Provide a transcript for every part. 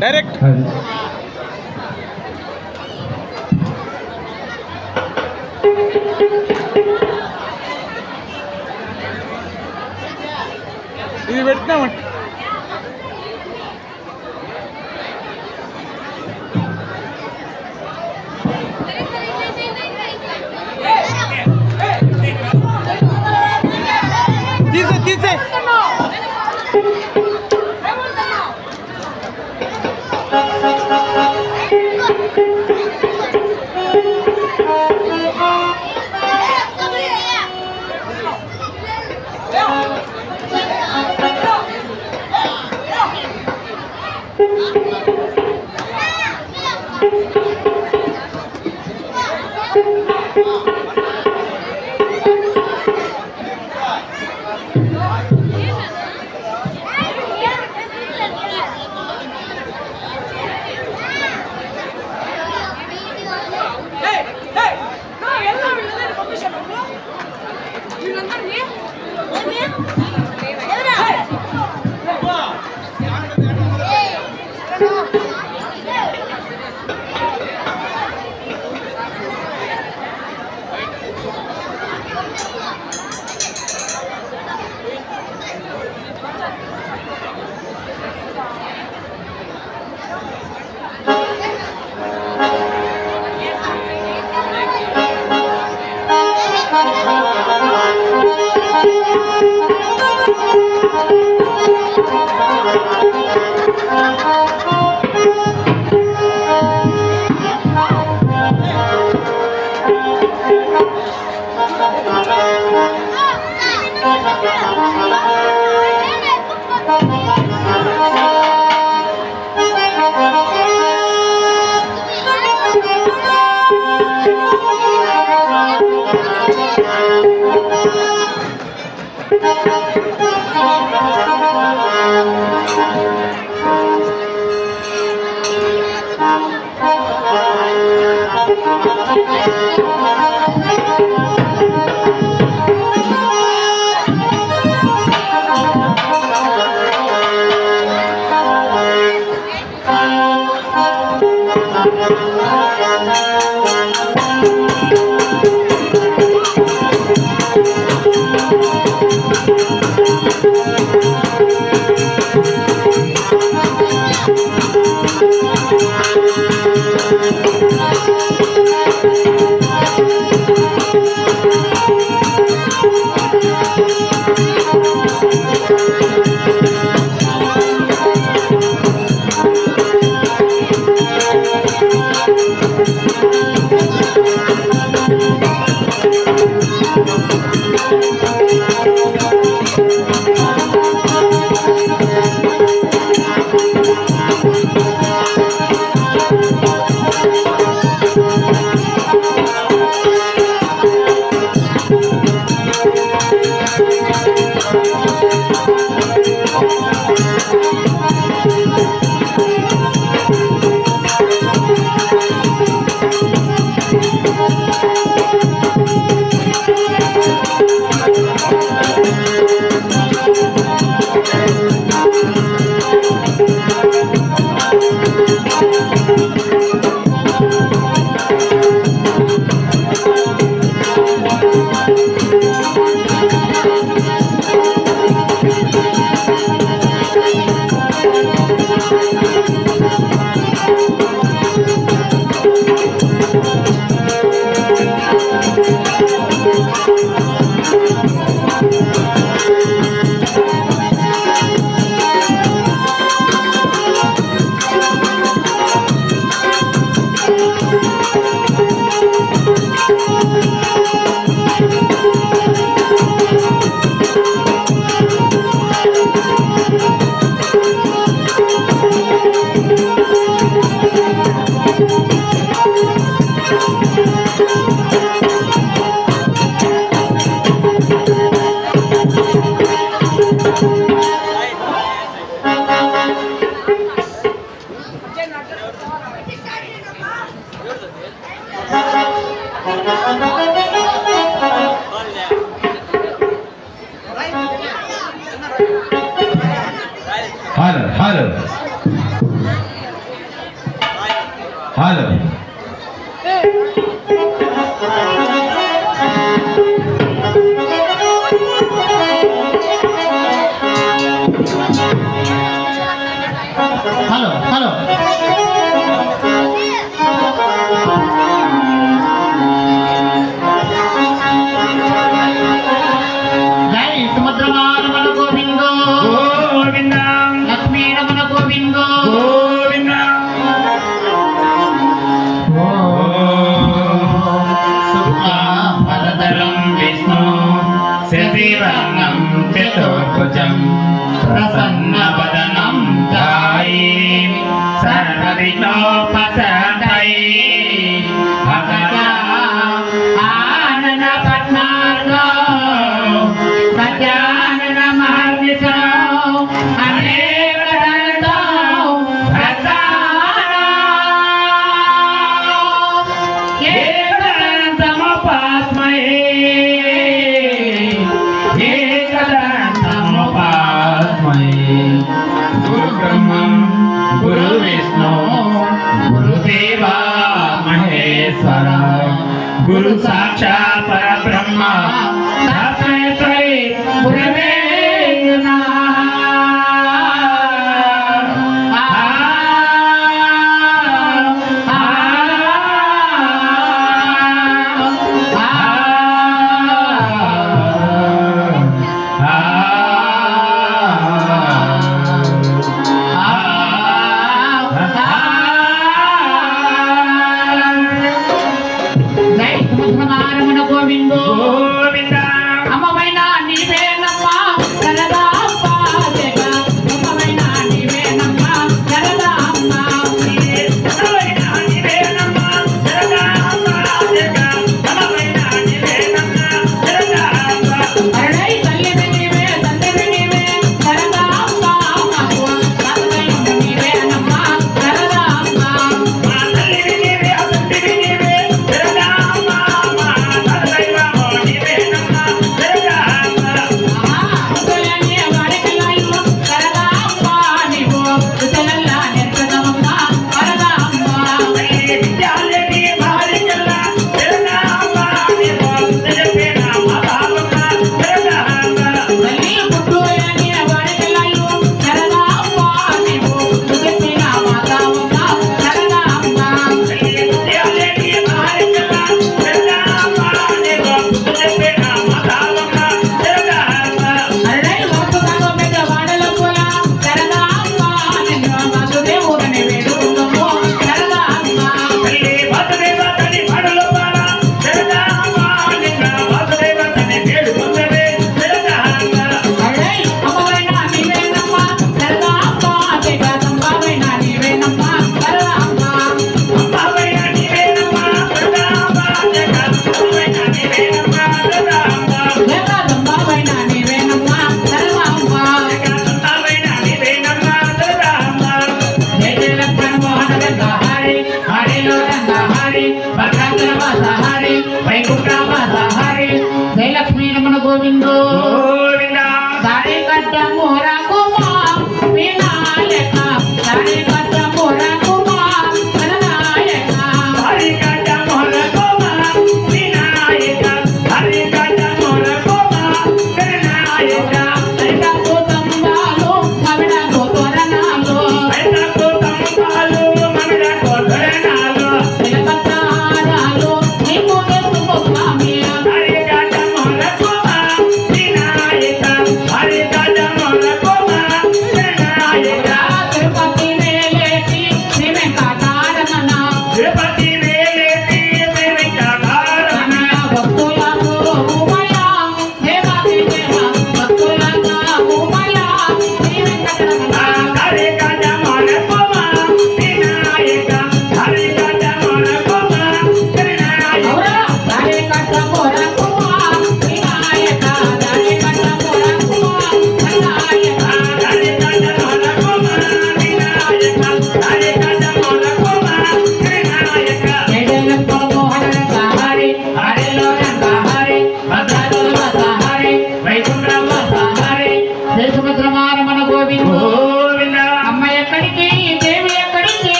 Direct ఇది పెట్టినామంటే తీసే Hello. Hello hello hello జై సుభద్రమారమణ గోవిందో గోవింద లక్ష్మీరమణ గోవిందో గోవింద శుక్లాంబరధరం విష్ణు శశివర్ణం చతుర్భుజం ప్రసన్నవదనం ధ్యాయే సర్వవిఘ్నోపశాంతయే భగవా ఆనన పద్మార్గో సత్యానన మహర్నిశో అనేక దంతో భక్తానాం ఏకదంతముపాస్మహే గురు బ్రహ్మ గురు విష్ణు గురుదేవ మహేశ్వర గురు సాక్షాత్ పరబ్రహ్మ తస్మై శ్రీ గురవే నమః. జై సుభద్రమారమణ గోవిందో గోవింద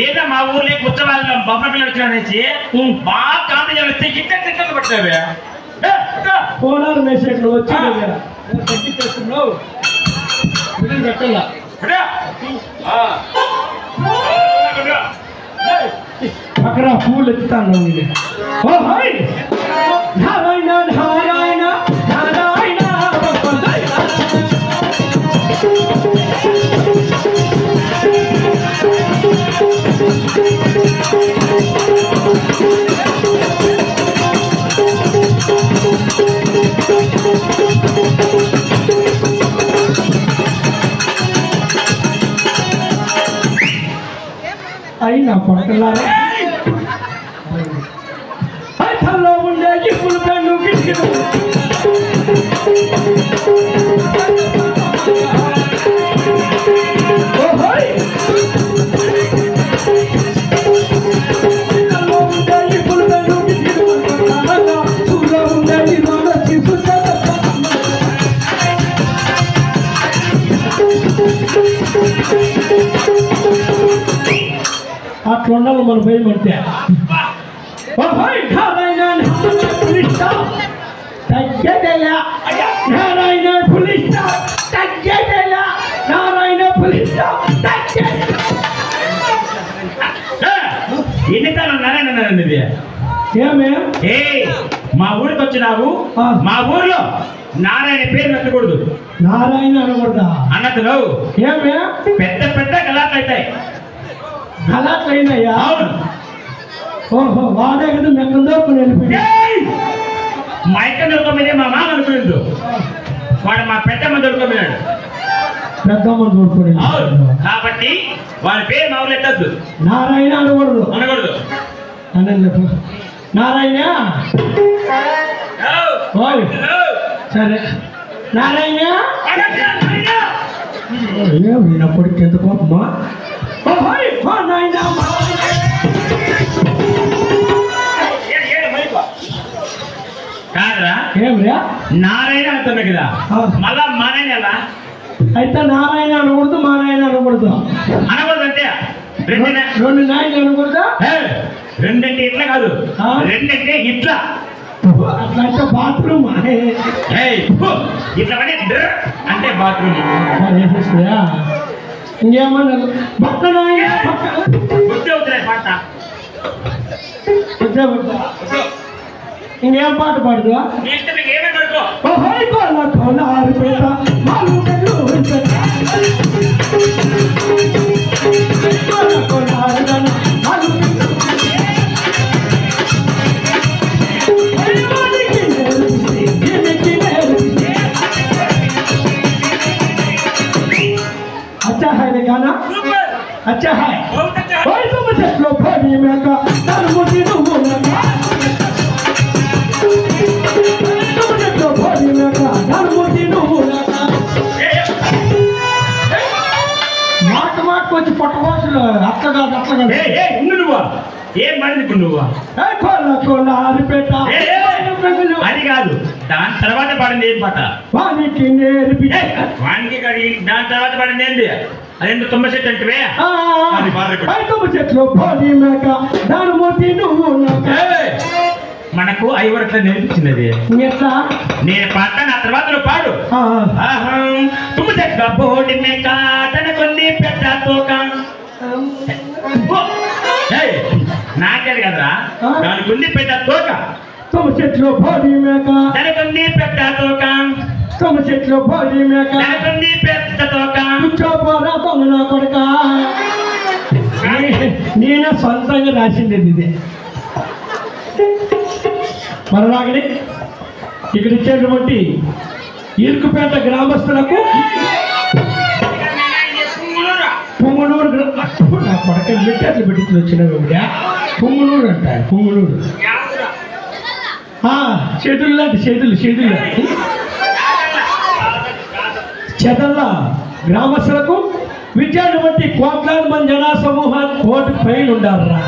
ఏదో మా ఊర్లో ఉత్సవాలు బొమ్మ పిల్లలు వచ్చిననేసి బాగా కాంపిటీషన్ వస్తే గిట్ట పట్టావే కోలారు మేసేట్లు వచ్చి తగ్గి చేస్తున్నావు పెట్టాలా అక్కడ పూలు ఎత్తుతాను నారాయణ నారాయణ నారాయణ అయినా పక్కలారా అతలో ఉండే ఇప్పుడు పెన్ను కిటికీలు అట్లా ఉండాలి మన భయం అంటే తగ్గేదయ్యా నారాయణ పులిస్ తగ్గేదయ్యా నారాయణ పులిస్ ఎన్నిసార్లు నారాయణ ఇది ఏమే ఏ మా ఊరికి వచ్చినావు మా ఊర్లో నారాయణ పేరు పెట్టకూడదు నారాయణ అనకూడదా అన్నట్లు ఏమే పెద్ద పెద్ద గలాట్లు అవుతాయి గలాట్లయినాయా అవును ఓహో వాడే కదా మెక్కందో వెళ్ళిపోయా మా ఇక్కడ దొరకమేదే మా మామ అనుకున్నాడు వాడు మా పెద్దమ్మ దొరకమన్నాడు పెద్దమ్మ చూడుకోండి అవును కాబట్టి వాడి పేరు మా ఊళ్ళో ఎత్తద్దు నారాయణ అనకూడదు అనకూడదు అనండి నారాయణ ఓయ్ సరే నారాయణ నా కొడుకు ఎంత కోపమా నాయన కాదురా ఏమిరా నారాయణ అంటున్నా కదా మళ్ళా మారాయణ ఎలా అయితే నారాయణ అనకూడదు మా నాయన అనకూడదు అనకూడదు అంటే రెండు నాయన అనకూడదా రెండంటే ఇట్లా కాదు రెండంటే ఇట్లా అట్లా అంటే బాత్రూమ్ ఇట్లా పడి అంటే బాత్రూమ్ ఇంకేమన్నా పక్క నాయన పక్క గుర్తు అవుతున్నాయి పాట ఇంకేం పాట పాడుదా నీ ఇష్టం మీకు ఏమైనా దొరుకో अच्छा है रे गाना अच्छा है ओए तुम चलो भाई मैं का तर मुझे तो बोलना तुम चलो भाई मैं का तर मुझे तो बोलना మాట కొంచెం పట్టవాసులు అట్లా కాదు నువ్వు ఏం పడింది ఇప్పుడు నువ్వు అది కాదు దాని తర్వాత పడింది ఏం పాట వానికి నేర్పి వానికి దాని తర్వాత పడింది ఏంటి అదేంటి తుమ్మ చెట్టు అంటే తుమ్మ చెట్లు దాని మోతి నువ్వు మనకు ఐవరట్లా నేర్పించినది ఎట్లా నేను పాడతాను ఆ తర్వాత నువ్వు పాడు తుమ్మ చెట్ల బోడి మేక తనకొంది పెద్ద తోక నాకేది కదరా దానికి ఉంది పెద్ద తోక తుమ్మ చెట్లు బోడి మేక తనకొంది పెద్ద తోక తుమ్మ చెట్లు బోడి మేక తనకొంది పెద్ద తోక కూర్చోపోరా దొంగ నా కొడుక నేనే సొంతంగా రాసింది ఇదే మరలాగనే ఇక్కడ ఇచ్చేటువంటి ఇరుకుపేట గ్రామస్తులకు పుంగునూరు నా కొడక లిటర్లు పెట్టి వచ్చినవి పుంగునూరు అంటారు పుంగునూరు చెదుళ్ళు అంటే చెదుళ్ళు చెదల్ల గ్రామస్తులకు విద్యార్థి కోట్లాది మంది జనా సమూహాన్ని కోటి పైన ఉండాలరా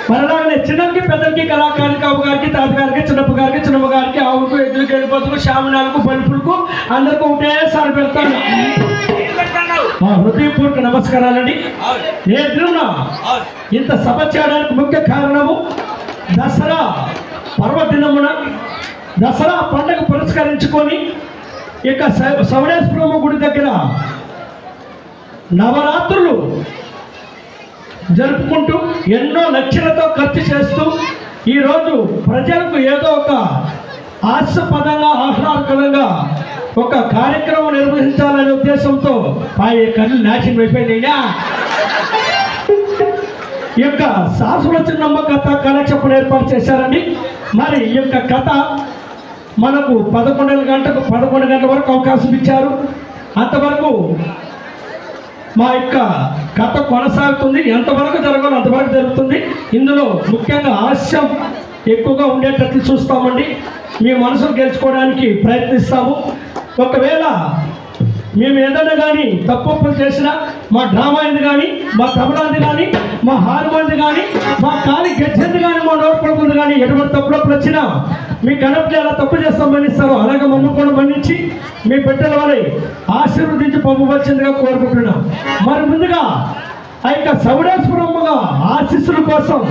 మరలాగనే చిన్నకి పెద్దలకి కళాకారులకి అవ్వగారికి తాతగారికి చిన్నప్ప గారికి చిన్నమ్మ గారికి ఆవుకు ఎద్దులకు గడిపోతులకు శామనాలకు బలుపులకు అందరికీ ఒకటేసారి పెడతాను మా హృదయపూర్వక నమస్కారాలండి నేను ఇంత సభ చేయడానికి ముఖ్య కారణము దసరా పర్వదినమున దసరా పండుగ పురస్కరించుకొని ఇక సవడేశ్వరమ్మ గుడి దగ్గర నవరాత్రులు జరుపుకుంటూ ఎన్నో లక్షలతో ఖర్చు చేస్తూ ఈరోజు ప్రజలకు ఏదో ఒక హాస్యపదంగా ఆహ్లాదకరంగా ఒక కార్యక్రమం నిర్వహించాలనే ఉద్దేశంతో ఆ కళ్ళు నాశనం అయిపోయినాయినా ఈ యొక్క శాశ్వతనమ్మ కథ కళాక్షేపం ఏర్పాటు చేశారండి. మరి ఈ యొక్క కథ మనకు 11 గంటల వరకు అవకాశం ఇచ్చారు. అంతవరకు మా యొక్క కథ కొనసాగుతుంది. ఎంతవరకు జరగాలో అంతవరకు జరుగుతుంది. ఇందులో ముఖ్యంగా హాస్యం ఎక్కువగా ఉండేటట్లు చూస్తామండి. మీ మనసును గెలుచుకోవడానికి ప్రయత్నిస్తాము. ఒకవేళ మేము ఏదైనా కానీ తప్పులు చేసినా మా డ్రామాది కానీ మా తబలాది కానీ మా హార్మోన్ది కానీ మా కాలి గెజ్జంది కానీ మా నోట్పడుకుంది కానీ ఎటువంటి తప్పులు వచ్చినా మీ కనపడి ఎలా తప్పు చేస్తాం మన్నిస్తారో అలాగే మమ్మల్ని కూడా మన్నించి మీ బిడ్డల వారి ఆశీర్వదించి పంపవలసిందిగా కోరుకుంటున్నాం. మరి ముందుగా ఆ యొక్క సౌడేశ్వరమ్మగా ఆశీస్సుల కోసం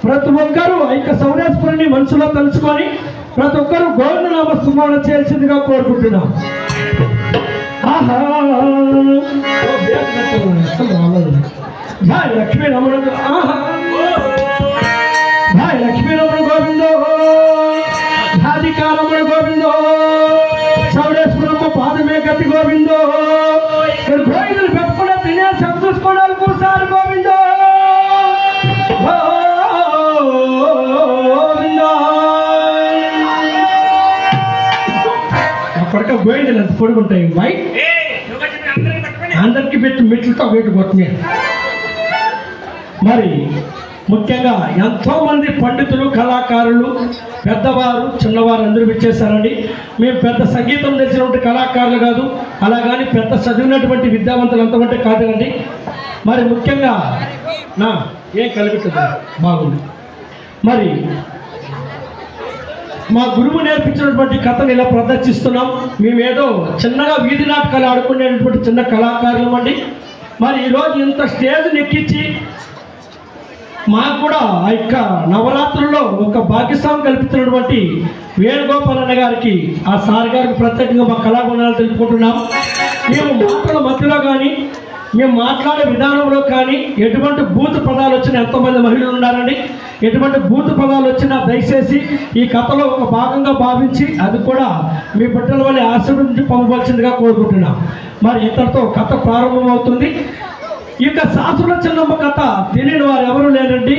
ప్రతి ఒక్కరూ ఆ యొక్క సౌడేశ్వరుని మనసులో తలుచుకొని ప్రతి ఒక్కరూ గోవిందనామ స్మరణ చేయాల్సిందిగా కోరుకుంటున్నాం. ఆహా జయ లక్ష్మీ రమణ. ఆహా గతి గోవిందో గోవిందులు పెట్టుకున్న తినే చూసుకోవడానికి కూర్చారు గోవిందో అప్పటికే గోవిందులు ఎంత పొడుగుంటాయి బాయ్ అందరికి పెట్టి మెట్లతో పెట్టుకోవచ్చు. మరి ముఖ్యంగా ఎంతోమంది పండితులు కళాకారులు పెద్దవారు చిన్నవారు అందరూ విచ్చేశారండి. మేము పెద్ద సంగీతం తెలిసినటువంటి కళాకారులు కాదు, అలాగని పెద్ద చదివినటువంటి విద్యావంతులు అంతమంటే కాదండి. మరి ముఖ్యంగా నా ఏం కలిపిస్తుంది బాగుంది. మరి మా గురువు నేర్పించినటువంటి కథను ఇలా ప్రదర్శిస్తున్నాం. మేమేదో చిన్నగా వీధి నాటకాలు ఆడుకునేటువంటి చిన్న కళాకారులం అండి. మరి ఈరోజు ఇంత స్టేజ్ నెక్కించి మాకు కూడా ఆ యొక్క నవరాత్రుల్లో ఒక భాగ్యస్వామి కల్పించినటువంటి వేణుగోపాల్ అన్న గారికి ఆ సార్ గారికి ప్రత్యేకంగా మా కళాగుణాలు తెలుపుకుంటున్నాం. మేము మాటల మధ్యలో కానీ మేము మాట్లాడే విధానంలో కానీ ఎటువంటి బూతు పదాలు వచ్చినా ఎంతోమంది మహిళలు ఉన్నారండి. ఎటువంటి బూతు పదాలు వచ్చినా దయచేసి ఈ కథలో ఒక భాగంగా భావించి అది కూడా మీ బిడ్డల వల్ల ఆశీర్వదించి పంపవలసిందిగా కోరుకుంటున్నాం. మరి ఇంతటితో కథ ప్రారంభమవుతుంది. ఇక శాస్త్రుల చిన్నమ్మ కథ తెలియని వారు ఎవరు లేరండి.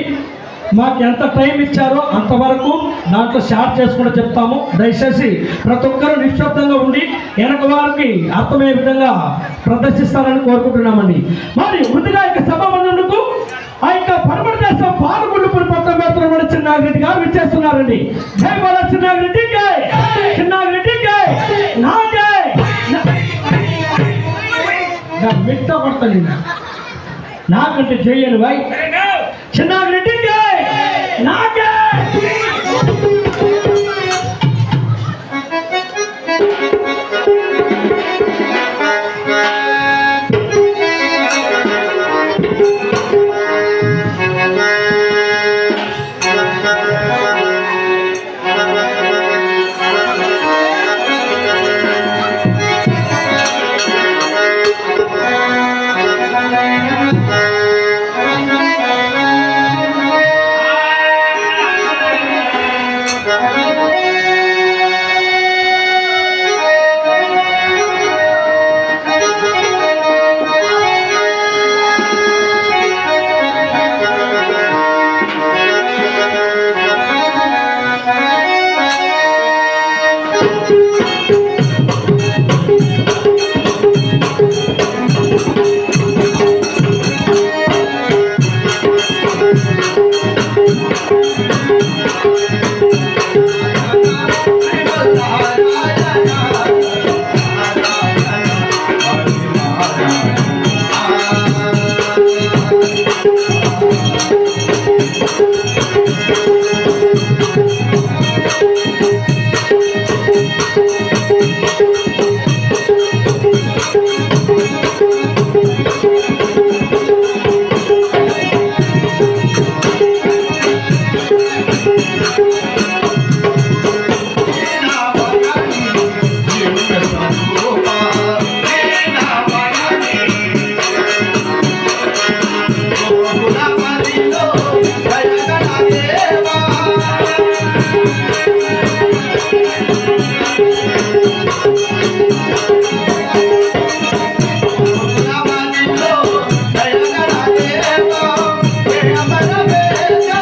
మాకు ఎంత టైం ఇచ్చారో అంతవరకు దాంట్లో షార్ట్ చేసుకుంటూ చెప్తాము. దయచేసి ప్రతి ఒక్కరూ నిశ్శబ్దంగా ఉండి వెనక వారికి అర్థమయ్యే విధంగా ప్రదర్శిస్తారని కోరుకుంటున్నామండి. మరి ముందుగా ఇక సభాబంధులకు ఆ యొక్క పరమడ దేశం పాలకొండపూడి పట్టణ వేస్తున్న చిన్నాగిరెడ్డి గారు విచ్చేస్తున్నారండి. జై బాల చిన్నాగిరెడ్డి జై, చిన్నాగిరెడ్డి జై, నాకే మిట్ట పడతాను నాకంటే చెయ్యను భాయ్. చిన్నాగిరెడ్డి జై, నాకే Yeah.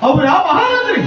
అవురా మహామంత్రి?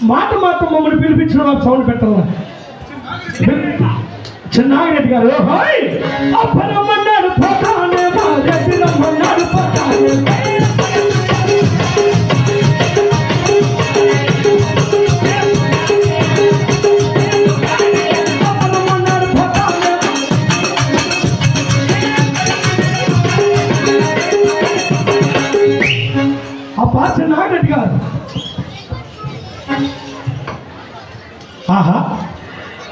మాట మాత్రం మమ్మల్ని పిలిపించిన వాళ్ళు సౌండ్ పెట్టాల. చిన్నారెడ్డి గారు అప్పనమ్మన్నాడు పోతానే మా రెడ్డి రమ్మన్నాడు పోతానే అప్పనమ్మన్నాడు పోతానే. అప్ప చిన్నారెడ్డి గారు ఆహా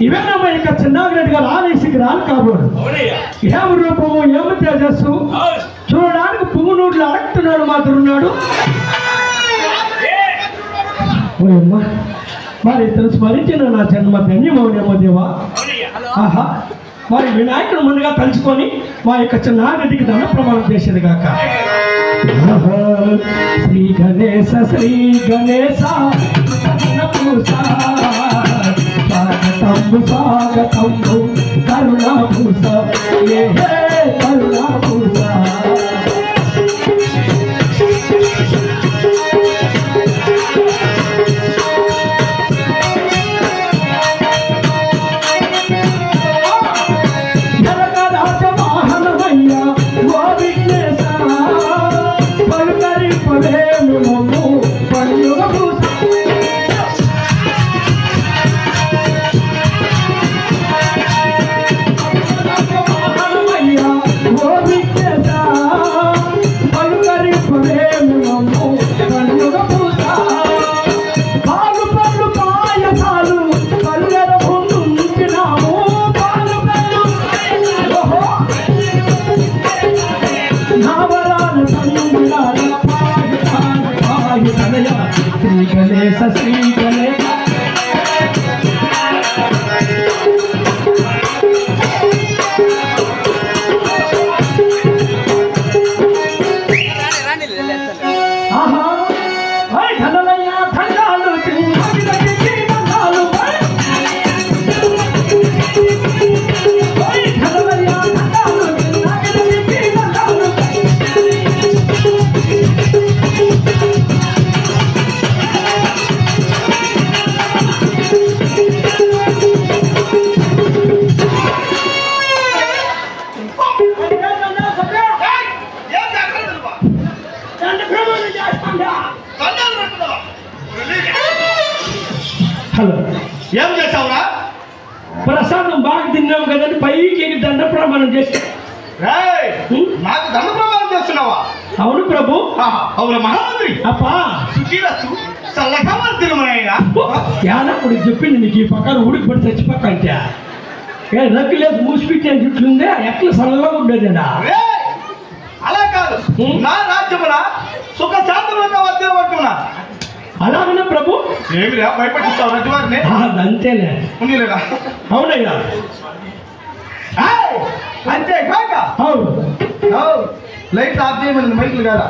ఇవేనమ్మా ఇక చిన్నారెడ్డి గారు ఆలయసికి రాను కాబోడు. ఏమి రూపము ఏమి తేజస్సు చూడడానికి పువ్వునూరులో అడుగుతున్నాడు మాత్రం ఉన్నాడు. ఓయమ్మా మరి ఇతను స్మరించిన నా జన్మ ధన్యమవునేమో దేవా. ఆహా మరి వినాయకుడు ముందుగా తలుచుకొని మా యొక్క చిన్నారెడ్డికి ధన ప్రమాణం చేసేది కాక. శ్రీ గణేశ శ్రీ గణేశ స్వాగతంబు స్వాగతంబు కరుణాభూష ఏ కరుణాభూష. జనకరాజవాహనమయ్యా ఓ విఘ్నేశ పలుకరి పదేము మమ్ము పండుగ భూష. శ్రీ గణేశ శ్రీ గణేశ ఆహా ధనలయ్య ధనాలు ధనాలు ధనలయ్య ధనాలు హలో ఏం చేసావురా? ప్రసాదం బాగా తిన్నావు కదండి పైకి దండ ప్రమాణం చేసి. నాకు దండ ప్రమాణం చేస్తున్నావా? అవును ప్రభు. అవును మహామంత్రి. అప్పా సుఖీరసు చల్లగా తిరుమలైనా యానప్పుడు చెప్పింది నీకు ఈ పక్కన ఉడికి పడి చచ్చిపోక అంటే ఏ నక్కులేదు మూసిపెట్టాను చుట్లుందే ఎట్లా చల్లగా ఉండేదేనా? అలా కాదు, నా రాజ్యమున సుఖ శాంతులుగా వర్తిన పట్టుకున్నా. అలాగనే ప్రభు. ఏమిరా భయపట్టిస్తావు రజవారిని? అంతేలే. ఉండలేదా? అవునయ్యా. అంతే కాక అవును. లైట్ ఆఫ్ చేయమని మైకులు కదా.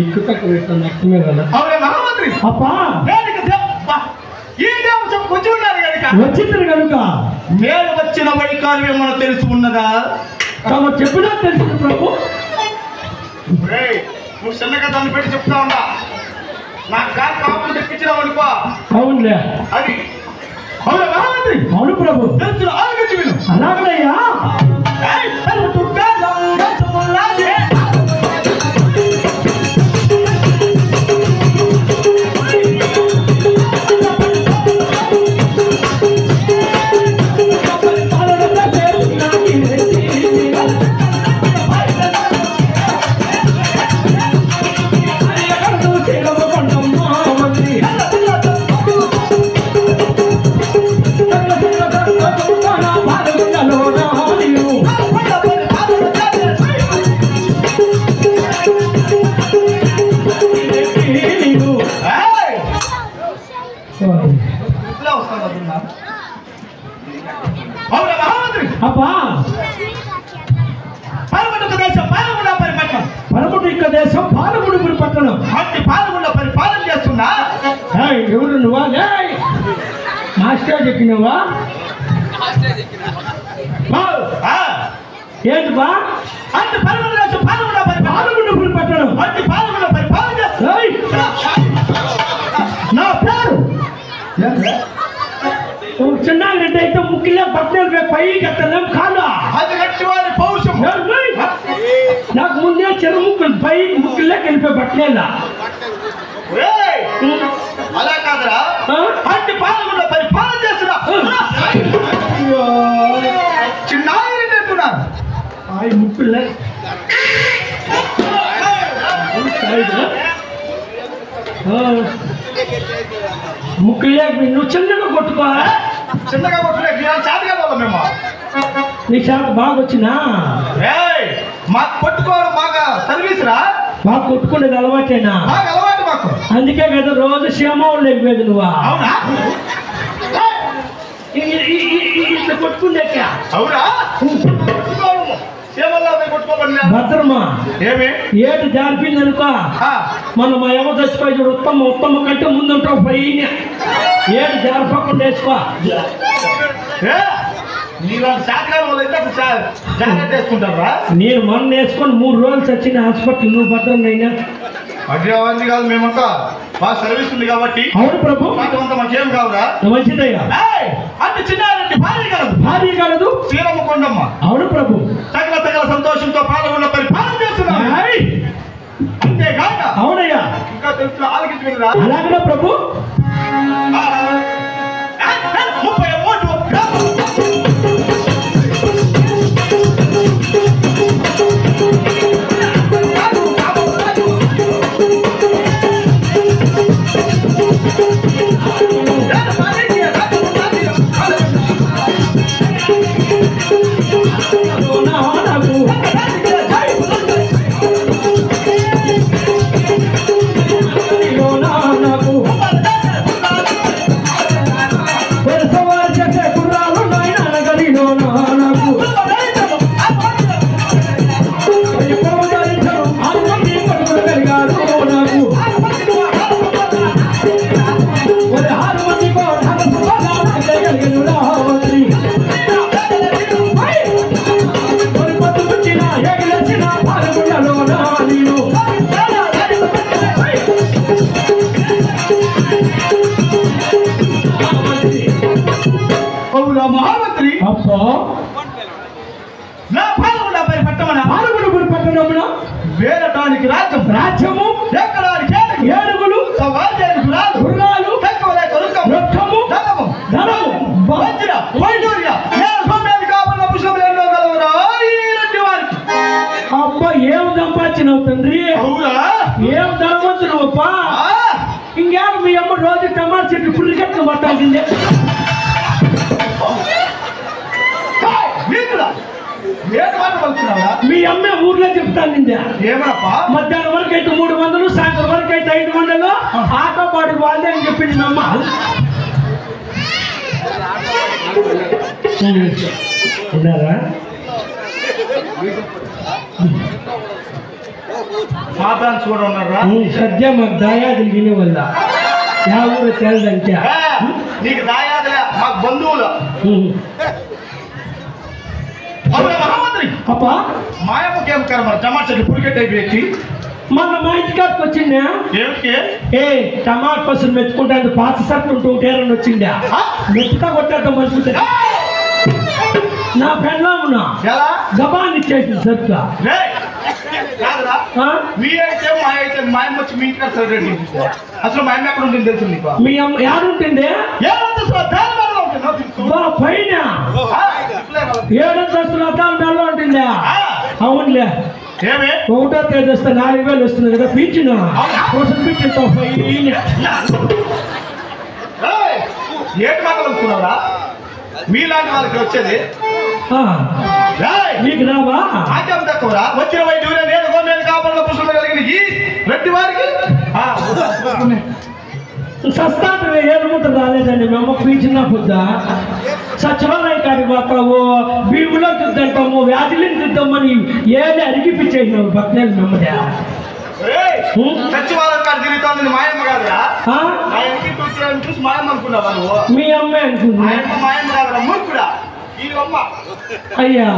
ఎక్కువ తక్కువ పెట్టాను అర్థమే కదా. అవునా మహామంత్రి? అప్పా ఈ దేవం వచ్చి ఉన్నారు కనుక వచ్చింది కనుక నేను వచ్చిన వైకాలు ఏమన్నా తెలిసి ఉన్నదా? తమ చెప్పినా తెలిసింది ప్రభు. నువ్వు చిన్నగా దాన్ని పెట్టి చెప్తా ఉన్నా. నాకు కాదు కాపులు తెప్పించినావు అనుకో. అవునులే. అది అవునా మహామంత్రి? అవును ప్రభు. తెలుసు ఆలోచించి విను. అలాగనయ్యా. దేశం పాలగుండు పట్టణం. అట్టి పాలగుండ పరిపాలన చేస్తున్నా. ఎవరు నువ్వా? మాస్టర్ చెప్పినవా? ఏంటి బా? అట్టి పాలగుండ దేశం పాలగుండు పట్టణం. అట్టి పాలగుండ పరిపాలన చేస్తున్నా. నా పేరు చిన్నారెడ్డి అయితే ముఖ్యంగా పట్టణాలు పైకి ఎత్తలేం కాదా? అది గట్టి వారి పౌరుషం. నాకు ముందే చెరు ముక్కులు పై ముక్కులే కలిపే పట్టణాల. అలా కాదురా, అట్టి పాలగుండ పరిపాలన చేస్తున్నా. చిన్నారెడ్డి అంటున్నారు. ముక్కులే ముక్కులే నువ్వు చిన్నగా కొట్టుకోవాలా? చిన్నగా కొట్టులే చాటుగా పోదాం మేము. నీ చేత బాగా వచ్చినా మాకు కొట్టుకోవడం బాగా సర్వీస్ రా. మాకు కొట్టుకునేది అలవాటేనా? బాగా అలవాటు మాకు. అందుకే కదా రోజు క్షేమం లేకపోయేది నువ్వా? అవునా? ఇట్లా కొట్టుకుందాక. అవునా? భద్రమా ఏమి ఏడు జారిపోయింది అనుకో. మన మా ఏమో చచ్చిపోయి చూడు. ఉత్తమ కంటే ముందుంటావు పైన. ఏడు జారిపోకుండా వేసుకో. జాగ్రత్త వేసుకుంటారా? నేను మొన్న వేసుకొని 3 రోజులు చచ్చిన హాస్పిటల్. నువ్వు భద్రం అయినా అడ్డీ కాదు. మేమంతా బాగా సర్వీస్ ఉంది కాబట్టి. అవును ప్రభు. అంతా మాకేం కావురా? మంచిదయ్యా. అంటే చిన్నారెడ్డి భార్య కలదు శ్రీరామ కొండమ్మ. అవును ప్రభు. సకల సకల సంతోషంతో పాల్గొన్న పరిపాలన చేస్తున్నాం. అంతేకాక అవునయ్యా. ఇంకా తెలుసు ఆలకించుకురా. అలాగనే ప్రభు. 1 ఏం మాట పలుకుతున్నావా? మీ అమ్మే ఊర్లో చెప్తాను నిందా ఏమనప్పా? మధ్యాహ్నం వరకు అయితే 300, సాయంత్రం వరకు అయితే 500, ఆటో పాటు వాళ్ళే అని చెప్పింది మీ అమ్మ. ఉన్నారా? మాతాన్ని చూడన్నారా? సద్య మాకు దాయాదులు వినే వల్ల యా ఊరు తేలదంటే నీకు దాయాదులే మాకు బంధువులు. మహామంత్రి అప్పా మాయమ్మకేం కర్మ టమాటా చెట్టు పురికెట్ అయిపోయి మొన్న మా ఇంటికాడికి వచ్చిందా ఏమిటి? టమాటా పసులు మెచ్చుకుంటాను పాత సట్లు ఉంటూ టేరని వచ్చిందా మెచ్చుతా కొట్టేద్దాం మనుకుంటే నా పెళ్ళామునా ఎలా గబాన్ని ఇచ్చేసింది సరుకు. కాదురా, మీ అయితే మా అయితే మా అమ్మ వచ్చి మీ ఇంటికి సరిగ్గా అసలు మా అమ్మ ఎక్కడ ఉంటుంది తెలుసు నీకు? మీ అమ్మ ఏడుంటుంది పైన 7 రథాల మేళ ఉంటుందా? అవునులే. ఏమే 1వ తేదీ వస్తే 4000 వస్తుంది కదా పింఛను కోసం పింఛన్తో ఏటి మాటలు అనుకున్నారా? మీలాంటి వాళ్ళకి వచ్చేది నీకు రావా? ఆచం తక్కువరా? వచ్చిన వైద్యులు నేను గోమేలు కాపాడులో పుష్పం కలిగిన ఈ రెడ్డి వారికి సస్తాట 7 ముద్ర రాలేదండి. మా అమ్మ పింఛన్ పొద్దా సచివాలయం కాడికి పోతావు, భీములో దిద్దంటాము, వ్యాధులను దిద్దామని ఏది అరిగిపించేసినావు భక్తులు నమ్మదా? సచివాలయం కాదు తిరుగుతుంది మాయమ్మ కాదురా. చూసి మాయమ్మ అనుకున్నావా నువ్వు? మీ అమ్మే అనుకున్నా. మాయమ్మ కాదురా మూర్ఖుడా. ఈ అమ్మ అయ్యా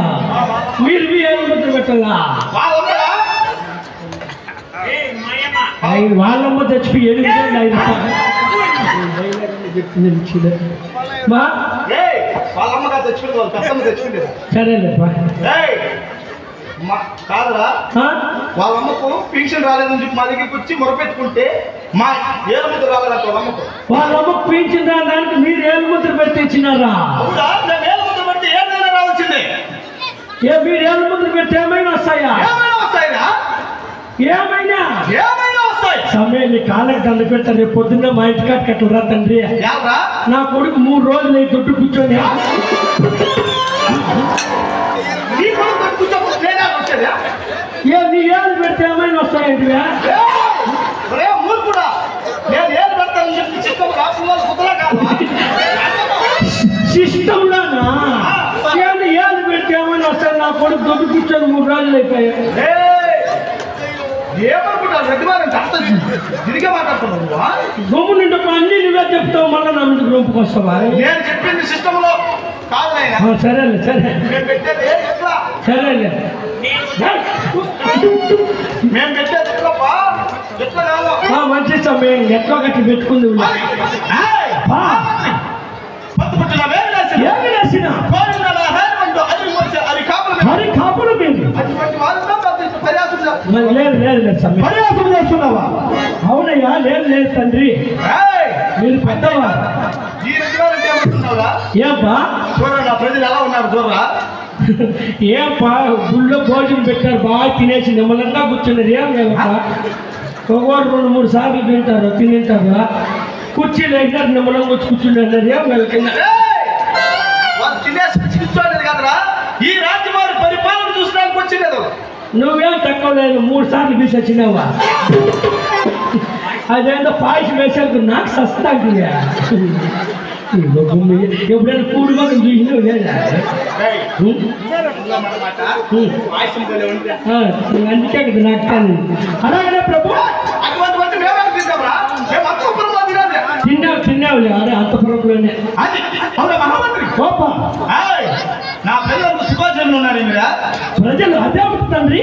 మీరు మీ 5 ముద్ర పెట్టాలా? వాళ్ళమ్మ చచ్చిపోయి 8 వేలు 5 వాళ్ళమ్మ కాదు తెచ్చుకుంటే వాళ్ళు పెద్దమ్మ తెచ్చుకుంటే సరేలేపా. కాదురా, వాళ్ళమ్మకు పింఛన్ రాలేదని చెప్పి మా దగ్గరికి వచ్చి మొరపెట్టుకుంటే మా 7 ముద్ర రాలేదంట వాళ్ళమ్మకు. వాళ్ళమ్మకు పింఛన్ రావడానికి మీరు 7 ముద్ర పెట్టి ఇచ్చినారా? అవునా? మేము 7 ముద్ర పెడితే ఏదైనా రావాల్సిందే. మీరు 7 ముద్ర పెడితే ఏమైనా వస్తాయా? ఏమైనా వస్తాయిరా? ఏమైనా వస్తాయి. సమయం నీ కాళ్ళకి దండ పెట్టా. రేపు పొద్దున్న మా ఇంటికాడికి అట్లా రా తండ్రి. నా కొడుకు 3 రోజులు ఈ దొడ్డు కూర్చొని నీ ఏళ్ళు పెడితే ఏమైనా వస్తాయండి? సిస్టంలోనా ఏళ్ళు పెడితే ఏమైనా వస్తాయి? నా కొడుకు దొడ్డు కూర్చొని 3 రోజులు అయిపోయాయి. ఏమనుకుంటారు? రెడ్డి వారు తిరిగే మాట్లాడుతున్నావు. గొమ్ము నిండు అన్ని నువ్వే చెప్తావు, మళ్ళీ నా ముందుకు రూపుకి వస్తావా? నేను చెప్పింది సిస్టమ్ లో కాదు. సరేలే సరే సరేలే మేము పెట్టేది ఎట్లా కాదు మంచి సమయం ఎట్లా గట్టి పెట్టుకుంది. ఏమి వేసిన మరి కాపులు మీరు లేదు లేదు లేదు పర్యాసం చేస్తున్నావా? అవునయ్యా లేదు లేదు తండ్రి, మీరు పెద్దవా. ఏపా చూడరా ప్రజలు ఎలా ఉన్నారు చూడరా. ఏపా గుళ్ళో భోజనం పెట్టారు, బాగా తినేసి నిమ్మలంగా కూర్చున్నారు. ఏం లేవా? ఒకరు 2-3 సార్లు తింటారు తింటారు, కుర్చీలు అయినారు నిమ్మలంగా వచ్చి కూర్చున్నారు. ఏం వెళ్ళకింద వాళ్ళు తినేసి కూర్చోలేదు కదరా. ఈ రాజ్యం వారి పరిపాలన చూసడానికి వచ్చింది. నువ్వేం తక్కువ లేదు, 3 సార్లు తీసి వచ్చినావా? అదేందో పాయసం వేసాక నాకు సస్తా ఎప్పుడైనా కూడు మాకు చూసినావు లేదా? అందుకే కదా నాకు కానీ. అలాగనే ప్రభు తిన్నావులే అరే అంతపురంలోనే. నా పిల్లలకు శుభాచరణలు ఉన్నారు. ప్రజలు అదే తండ్రి